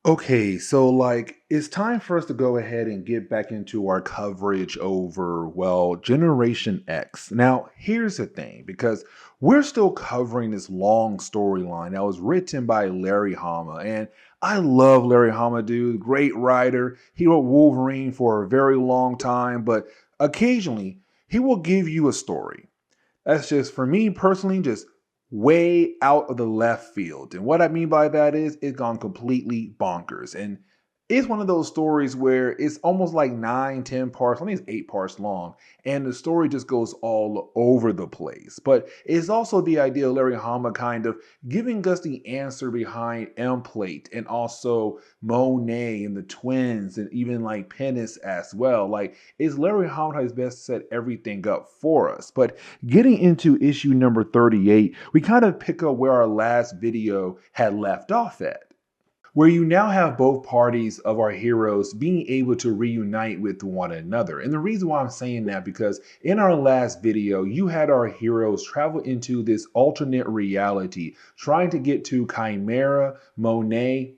Okay, so it's time for us to go ahead and get back into our coverage over, well, Generation X. Now, here's the thing, because we're still covering this long storyline that was written by Larry Hama, and I love Larry Hama, dude. Great writer. He wrote Wolverine for a very long time, but occasionally he will give you a story that's just, for me personally, just way out of the left field. And what I mean by that is it's gone completely bonkers. And it's one of those stories where it's almost like 9, 10 parts. I think it's 8 parts long. And the story just goes all over the place. But it's also the idea of Larry Hama kind of giving us the answer behind Emplate and also Monet and the twins and even like Penance as well. Like, it's Larry Hama has best set everything up for us. But getting into issue number 38, we kind of pick up where our last video had left off at, where you now have both parties of our heroes being able to reunite with one another. And the reason why I'm saying that, because in our last video, you had our heroes travel into this alternate reality, trying to get to Chimera, Emplate,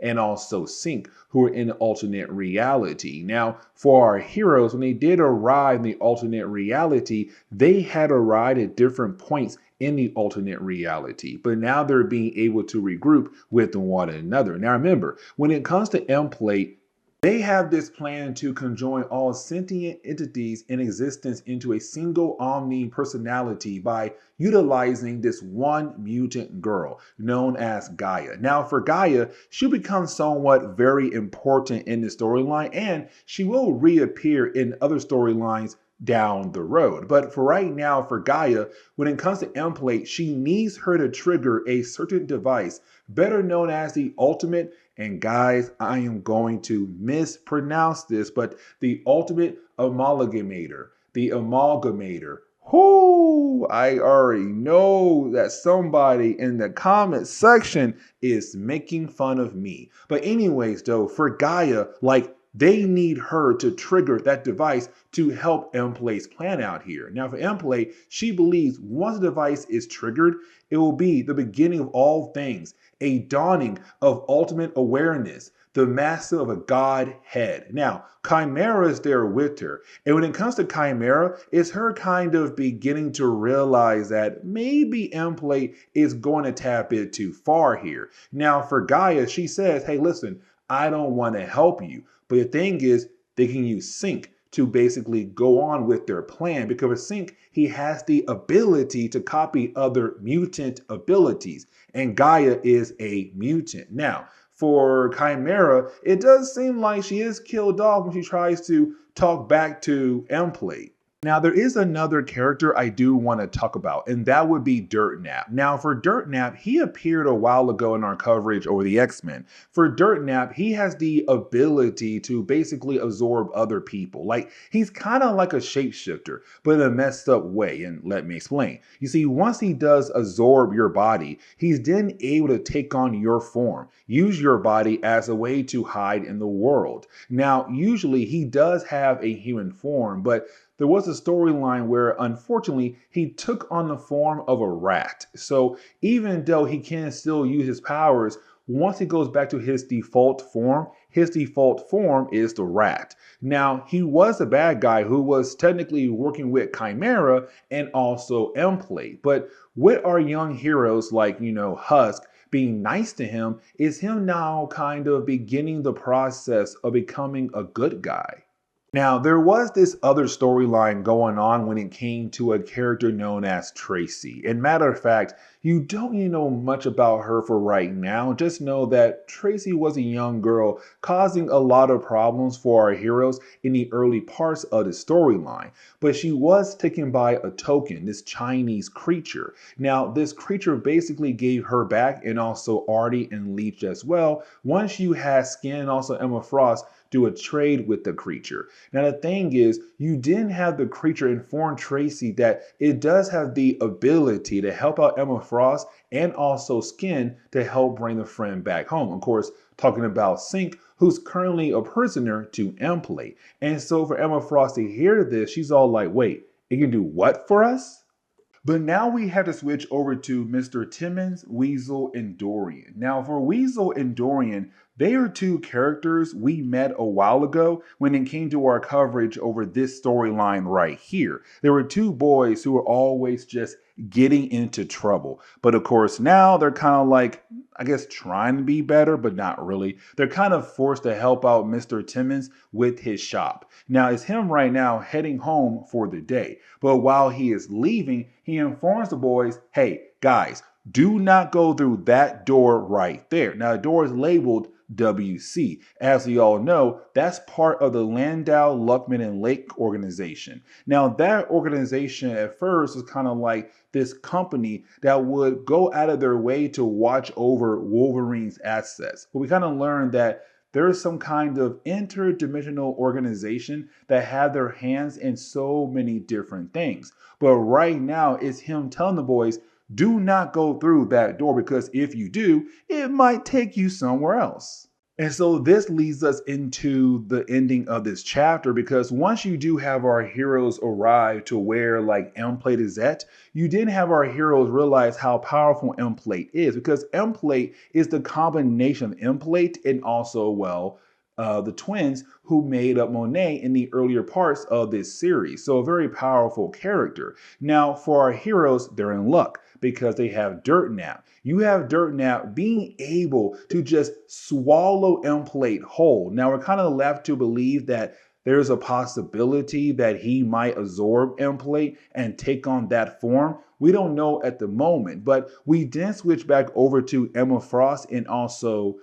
and also Sync, who are in an alternate reality. Now, for our heroes, when they did arrive in the alternate reality, they had arrived at different points in the alternate reality, but now they're being able to regroup with one another. Now remember, when it comes to Emplate, they have this plan to conjoin all sentient entities in existence into a single omni personality by utilizing this one mutant girl known as Gaia. Now, for Gaia, she'll become somewhat very important in the storyline, and she will reappear in other storylines down the road. But for right now, for Gaia, when it comes to Emplate, she needs her to trigger a certain device, better known as the ultimate. And guys, I am going to mispronounce this, but the ultimate amalgamator, the amalgamator. Whoo! I already know that somebody in the comment section is making fun of me. But anyways, though, for Gaia, they need her to trigger that device to help Emplate's plan out here. Now, for Emplate, she believes once the device is triggered, it will be the beginning of all things, a dawning of ultimate awareness, the master of a godhead. Now, Chimera is there with her. And when it comes to Chimera, it's her kind of beginning to realize that maybe Emplate is going to tap it too far here. Now, for Gaia, she says, hey, listen, I don't want to help you. But the thing is, they can use Sync to basically go on with their plan, because with Sync, he has the ability to copy other mutant abilities, and Gaia is a mutant. Now, for Chimera, it does seem like she is killed off when she tries to talk back to Emplate. Now, there is another character I do want to talk about, and that would be Dirtnap. Now, for Dirtnap, he appeared a while ago in our coverage over the X-Men. For Dirtnap, he has the ability to basically absorb other people. He's kind of like a shapeshifter, but in a messed up way, and let me explain. You see, once he does absorb your body, he's then able to take on your form, use your body as a way to hide in the world. Now, usually he does have a human form, but there was a storyline where, unfortunately, he took on the form of a rat. So even though he can still use his powers, once he goes back to his default form is the rat. Now, he was a bad guy who was technically working with Chimera and also Emplate. But with our young heroes like, Husk, being nice to him, is him now kind of beginning the process of becoming a good guy. Now, there was this other storyline going on when it came to a character known as Tracy. And matter of fact, you don't need to know much about her for right now. Just know that Tracy was a young girl causing a lot of problems for our heroes in the early parts of the storyline. But she was taken by a token, this Chinese creature. Now, this creature basically gave her back, and also Artie and Leech as well, once you had Skin and also Emma Frost do a trade with the creature. Now, the thing is, you didn't have the creature inform Tracy that it does have the ability to help out Emma Frost and also Skin to help bring the friend back home. Of course, talking about Sync, who's currently a prisoner to Emplate. And so for Emma Frost to hear this, she's all like, wait, it can do what for us? But now we have to switch over to Mr. Timmons, Weasel, and Dorian. Now, for Weasel and Dorian, they are two characters we met a while ago when it came to our coverage over this storyline right here. There were two boys who were always just getting into trouble. But of course, now they're kind of like, I guess, trying to be better, but not really. They're kind of forced to help out Mr. Timmons with his shop. Now, it's him right now heading home for the day. But while he is leaving, he informs the boys, hey, guys, do not go through that door right there. Now, the door is labeled WC. As we all know, that's part of the Landau, Luckman, and Lake organization. Now, that organization at first was kind of like this company that would go out of their way to watch over Wolverine's assets. But we kind of learned that there is some kind of interdimensional organization that have their hands in so many different things. But right now, it's him telling the boys, do not go through that door because if you do, it might take you somewhere else. And so this leads us into the ending of this chapter because once you do have our heroes arrive to where like Emplate is at, you didn't have our heroes realize how powerful Emplate is because Emplate is the combination of Emplate and also, well, the twins who made up Monet in the earlier parts of this series. So a very powerful character. Now for our heroes, they're in luck because they have Dirtnap. You have Dirtnap being able to just swallow Emplate whole. Now we're kind of left to believe that there's a possibility that he might absorb Emplate and take on that form. We don't know at the moment, but we then switch back over to Emma Frost and also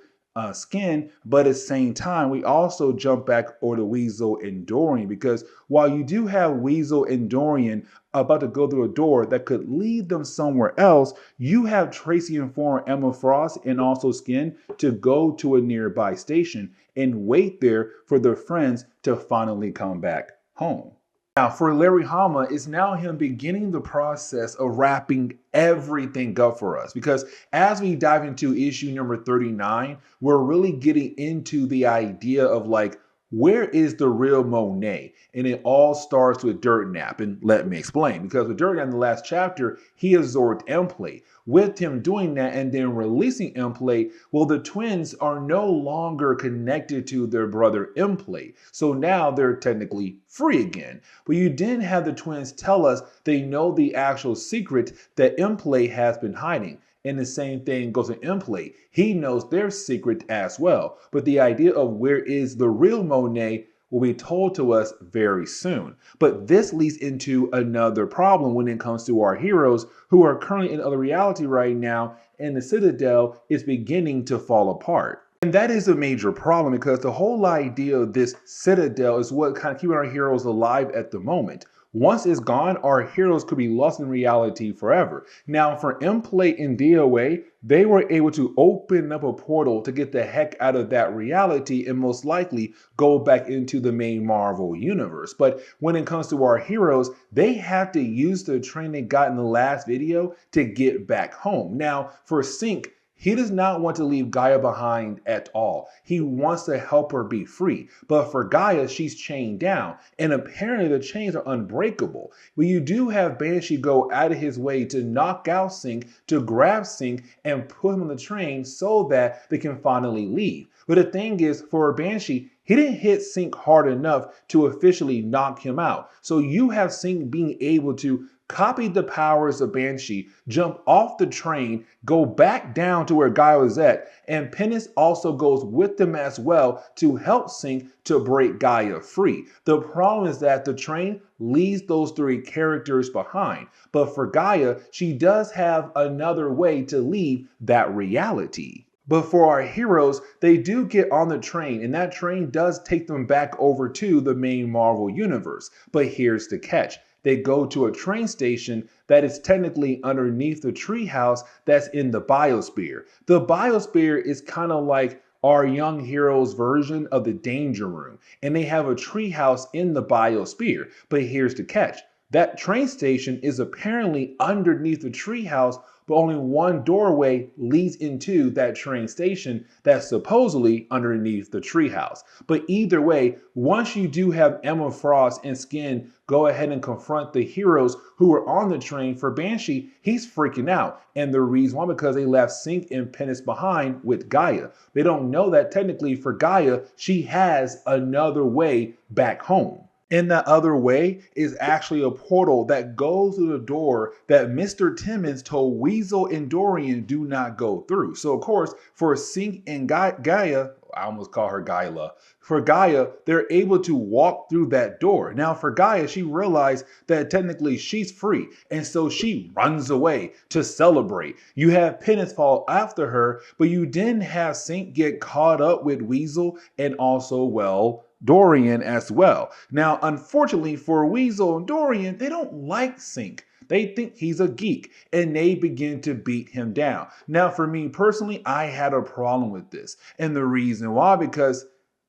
Skin, but at the same time, we also jump back over to Weasel and Dorian because while you do have Weasel and Dorian about to go through a door that could lead them somewhere else, you have Tracy inform Emma Frost and also Skin to go to a nearby station and wait there for their friends to finally come back home. Now, for Larry Hama, it's now him beginning the process of wrapping everything up for us. Because as we dive into issue number 39, we're really getting into the idea of like, where is the real Monet? And it all starts with Dirtnap. And let me explain. Because with Dirtnap in the last chapter, he absorbed Emplate. With him doing that and then releasing Emplate, well, the twins are no longer connected to their brother Emplate. So now they're technically free again. But you didn't have the twins tell us they know the actual secret that Emplate has been hiding. And the same thing goes to Emplate. He knows their secret as well. But the idea of where is the real Monet will be told to us very soon. But this leads into another problem when it comes to our heroes who are currently in other reality right now, and the Citadel is beginning to fall apart. And that is a major problem because the whole idea of this Citadel is what kind of keeping our heroes alive at the moment. Once it's gone, our heroes could be lost in reality forever. Now, for Emplate and DOA, they were able to open up a portal to get the heck out of that reality and most likely go back into the main Marvel universe. But when it comes to our heroes, they have to use the train they got in the last video to get back home. Now, for Sync, he does not want to leave Gaia behind at all. He wants to help her be free. But for Gaia, she's chained down. And apparently the chains are unbreakable. But you do have Banshee go out of his way to knock out Sync, to grab Sync, and put him on the train so that they can finally leave. But the thing is, for Banshee, he didn't hit Sync hard enough to officially knock him out. So you have Sync being able to copy the powers of Banshee, jump off the train, go back down to where Gaia was at, and Penance also goes with them as well to help Sync to break Gaia free. The problem is that the train leaves those three characters behind, but for Gaia, she does have another way to leave that reality. But for our heroes, they do get on the train, and that train does take them back over to the main Marvel universe. But here's the catch. They go to a train station that is technically underneath the treehouse that's in the biosphere. The biosphere is kind of like our young heroes version of the danger room, and they have a treehouse in the biosphere. But here's the catch. That train station is apparently underneath the treehouse but only one doorway leads into that train station that's supposedly underneath the treehouse. But either way, once you do have Emma Frost and Skin go ahead and confront the heroes who were on the train, for Banshee, he's freaking out. And the reason why, because they left Sync and Penance behind with Gaia. They don't know that technically for Gaia, she has another way back home. And that other way is actually a portal that goes through the door that Mr. Timmons told Weasel and Dorian do not go through. So, of course, for Sync and Gaia, I almost call her Gaia. For Gaia, they're able to walk through that door. Now, for Gaia, she realized that technically she's free. And so she runs away to celebrate. You have Penance fall after her, but you didn't have Sync get caught up with Weasel and also, well, Dorian as well. Now, unfortunately for Weasel and Dorian, they don't like Sync. They think he's a geek and they begin to beat him down. Now, for me personally, I had a problem with this. And the reason why, because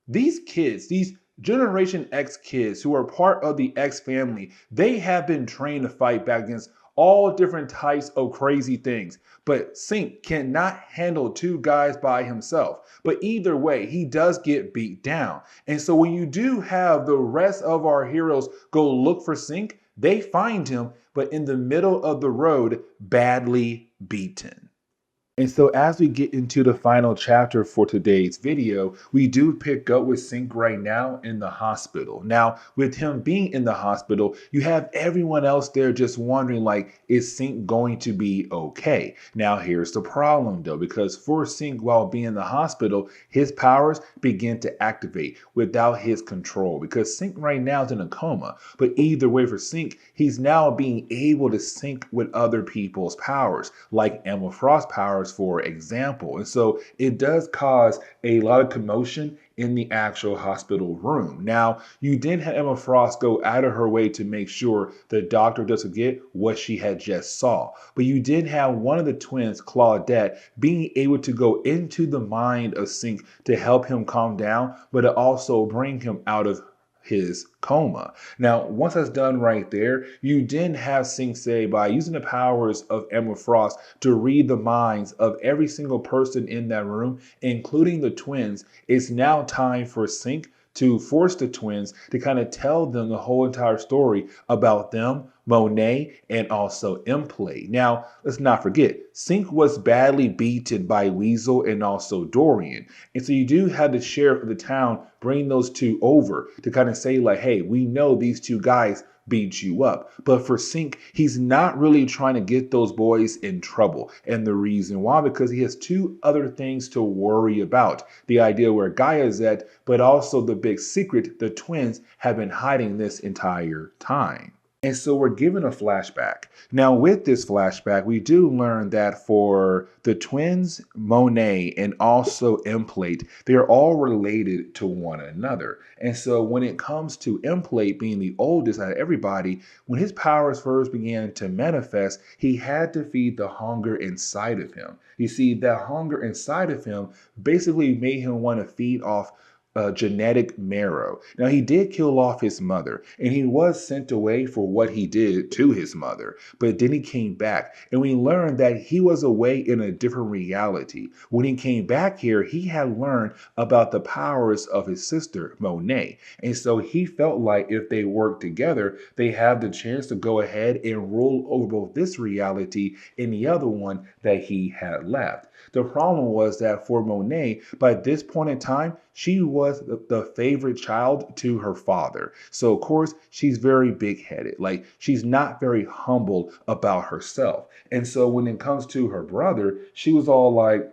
these kids, these Generation X kids who are part of the X family, they have been trained to fight back against all different types of crazy things. But Sync cannot handle two guys by himself. But either way, he does get beat down. And so when you do have the rest of our heroes go look for Sync, they find him, but in the middle of the road, badly beaten. And so as we get into the final chapter for today's video, we do pick up with Sync right now in the hospital. Now, with him being in the hospital, you have everyone else there just wondering, like, is Sync going to be okay? Now, here's the problem, though, because for Sync, while being in the hospital, his powers begin to activate without his control, because Sync right now is in a coma. But either way, for Sync, he's now being able to sync with other people's powers, like Emma Frost's powers, for example. And so it does cause a lot of commotion in the actual hospital room. Now, you did have Emma Frost go out of her way to make sure the doctor doesn't get what she had just saw. But you did have one of the twins, Claudette, being able to go into the mind of Sync to help him calm down, but to also bring him out of his coma. Now, once that's done right there, you then have Sync say, by using the powers of Emma Frost to read the minds of every single person in that room, including the twins, it's now time for Sync to force the twins to kind of tell them the whole entire story about them, Monet, and also Emplate. Now, let's not forget, Sync was badly beaten by Weasel and also Dorian. And so you do have the sheriff of the town bring those two over to kind of say, like, hey, we know these two guys beat you up. But for Sync, he's not really trying to get those boys in trouble. And the reason why, because he has two other things to worry about. The idea where Gaia's at, but also the big secret the twins have been hiding this entire time. And so we're given a flashback. Now, with this flashback, we do learn that for the twins, Monet, and also Emplate, they're all related to one another. And so when it comes to Emplate being the oldest out of everybody, when his powers first began to manifest, he had to feed the hunger inside of him. You see, that hunger inside of him basically made him want to feed off genetic marrow. Now, he did kill off his mother, and he was sent away for what he did to his mother, but then he came back, and we learned that he was away in a different reality. When he came back here, he had learned about the powers of his sister, Monet, and so he felt like if they worked together, they have the chance to go ahead and rule over both this reality and the other one that he had left. The problem was that for Monet, by this point in time, she was the favorite child to her father. So, of course, she's very big-headed. Like, she's not very humble about herself. And so when it comes to her brother, she was all like,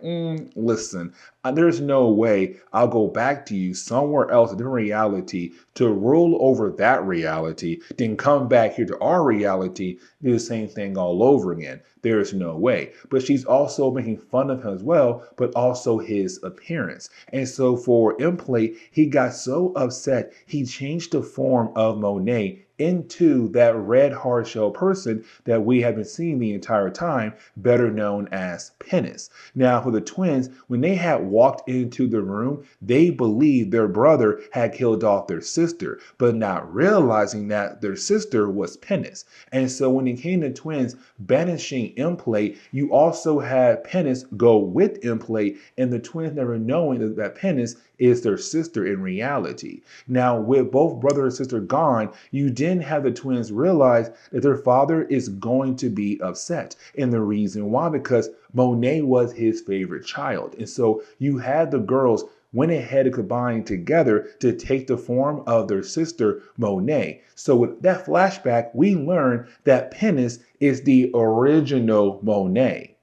listen, there's no way I'll go back to you somewhere else, a different reality, to rule over that reality, then come back here to our reality, do the same thing all over again. There's no way. But she's also making fun of him as well, but also his appearance. And so for Emplate, he got so upset, he changed the form of Monet into that red hard shell person that we have been seeing the entire time, better known as Penance. Now, for the twins, when they had walked into the room, they believed their brother had killed off their sister, but not realizing that their sister was Penance. And so when it came to twins banishing Emplate, you also had Penance go with Emplate, and the twins never knowing that Penance is their sister in reality. Now, with both brother and sister gone, you didn't have the twins realize that their father is going to be upset. And the reason why, because Monet was his favorite child. And so you had the girls went ahead and combined together to take the form of their sister Monet. So with that flashback, we learn that Penance is the original Monet.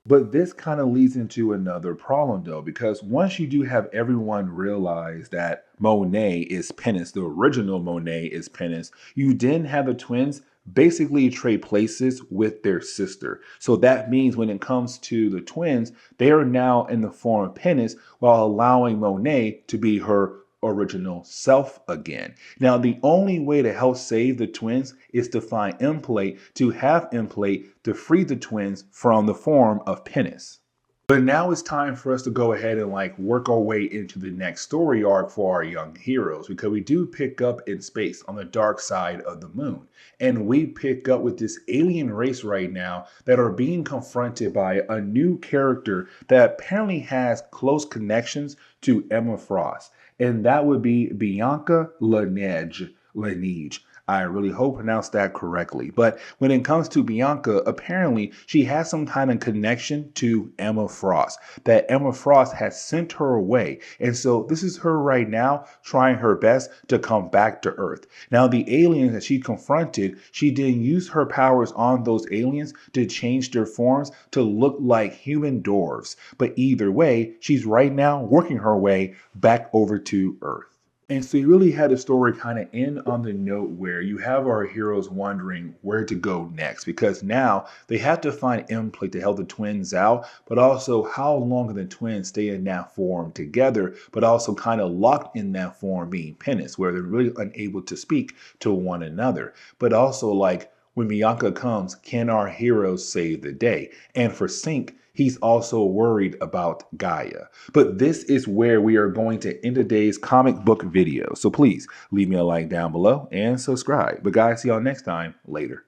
But this kind of leads into another problem though, because once you do have everyone realize that Monet is Penance, the original Monet is Penance, you then have the twins basically trade places with their sister. So that means when it comes to the twins, they are now in the form of Penance while allowing Monet to be her original self again. Now, the only way to help save the twins is to find Emplate, to have Emplate to free the twins from the form of Penance. But now it's time for us to go ahead and work our way into the next story arc for our young heroes, because we do pick up in space on the dark side of the moon. And we pick up with this alien race right now that are being confronted by a new character that apparently has close connections to Emma Frost. And that would be Bianca Laneige. I really hope I pronounced that correctly. But when it comes to Bianca, apparently she has some kind of connection to Emma Frost, that Emma Frost has sent her away. And so this is her right now trying her best to come back to Earth. Now, the aliens that she confronted, she didn't use her powers on those aliens to change their forms to look like human dwarves. But either way, she's right now working her way back over to Earth. And so you really had the story kind of end on the note where you have our heroes wondering where to go next, because now they have to find Emplate to help the twins out, but also how long can the twins stay in that form together, but also kind of locked in that form being Penance, where they're really unable to speak to one another. But also when Bianca comes, can our heroes save the day? And for Sync, he's also worried about Gaia. But this is where we are going to end today's comic book video. So please leave me a like down below and subscribe. But guys, see y'all next time. Later.